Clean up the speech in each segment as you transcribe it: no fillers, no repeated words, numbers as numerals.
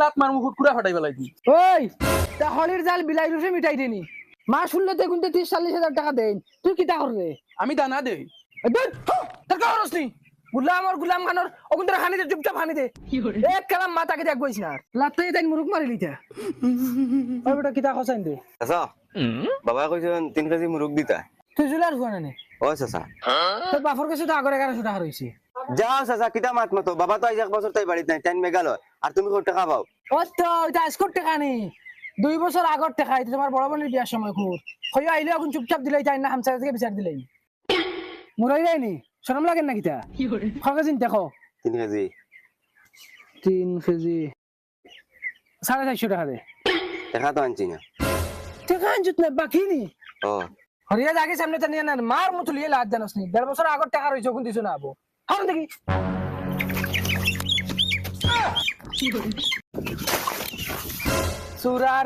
লাত মার মুকুট কুড়া ফাটাই বেলাই দি ওই তা হলির জাল বিলাই রুসে মিটাই দেনি মা শুনলে তে কিন্তু 30-40 হাজার টাকা দেন তুই কিটা করবে আমি দানা দেই তোর কারণস নি গুলাম খানোর ওগুন তোর খানি দে চুপচাপ খানি দে এক কালাম মাতাকে দেখ বইছ না লাতে তাই মুরুক মারি লিতা ওই বেটা কিটা খসাইন দে চাচা বাবা কইছে 3 কেজি মুরগ দিতা তুই জুলার হুয়া না ও চাচা তোর বাপর কাছে তো আগরে 1100 টাকা রইছে যাও চাচা কিতা মাত মতো বাবা তো আজ 1 বছর তাই বাড়িতে নাই টাইম মেঘালয় আর তুমি কত টাকা পাও ও তো এটা আজকর টাকা নি 2 বছর আগর টাকা এটা তোমার বড় বোনের বিয়ার সময় খুব হইয়া আইলে এখন চুপচাপ দিলাই তাই না হামসা থেকে বিচার দিলাই মুরাই যায়নি শরম লাগে না কিটা খরচ চিন্তা দেখো 3 কেজি 3 কেজি 450 টাকা দে টাকা তো আনছি না টাকা আনজুত না বাকি নি ও হরিয়া জাগে সামনে তো নিয়ে না মার মতো লিয়ে লাজ জানোস নি 1.5 বছর আগর টাকা রইছে কোন দিছ না আবো হার দেখি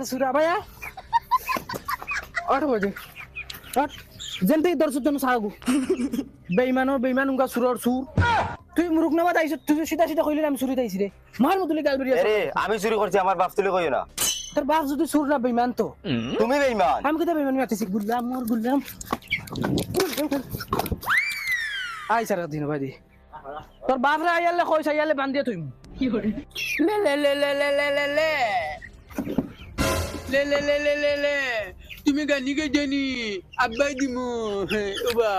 সুরা ভাইয়া আট বজে আট জেনতে দর্শক জন সাগু বেইমান উনকা সুরর সুর তুই মুরুক নামা তাইছ তুই সিধা সিধা কইলি আমি চুরি তাইছি রে মার মতো লি গালবরি আরে আমি চুরি করছি আমার বাপ তুলে কইও না তোর বাপ যদি সুর না বেইমান তো তুমি বেঈমান আমি কিটা বেইমান মারতেছি গুলাম আই সারা দিন ভাই তোর বাপ রে আইয়ালে কইছ আইয়ালে বান্ধিয়া তুই কি করে লে লে লে লে লে লে লে লে লে লে লে লে লে লে তুমি গানি গে জানি আব্বাই দিমু ওবা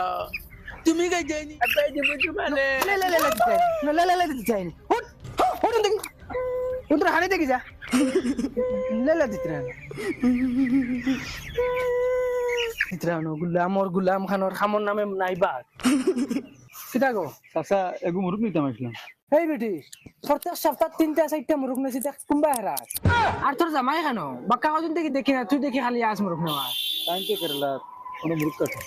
তুমি গে জানি আব্বাই দিমু তোমারে লে লে লে লে দিতে চাই হুট হুট দেখি উন্তর হাড়ি দেখি যা লে লে দিতে রান ইতরানো গুলাম খানোর খামর নামে নাইবা কিটা গো চাচা এগু মুরুক নিতাম আসলাম এই বেটি প্রত্যেক সপ্তাহ 3-4টা মুরুক নেছি দেখ কুম্বা হারাস আর তোর জামাই কেন বাক্কা কজন দেখি না তুই দেখি খালি আস মুরুক নেওয়া টাইম কে করলা কোনো মুরুক কাছে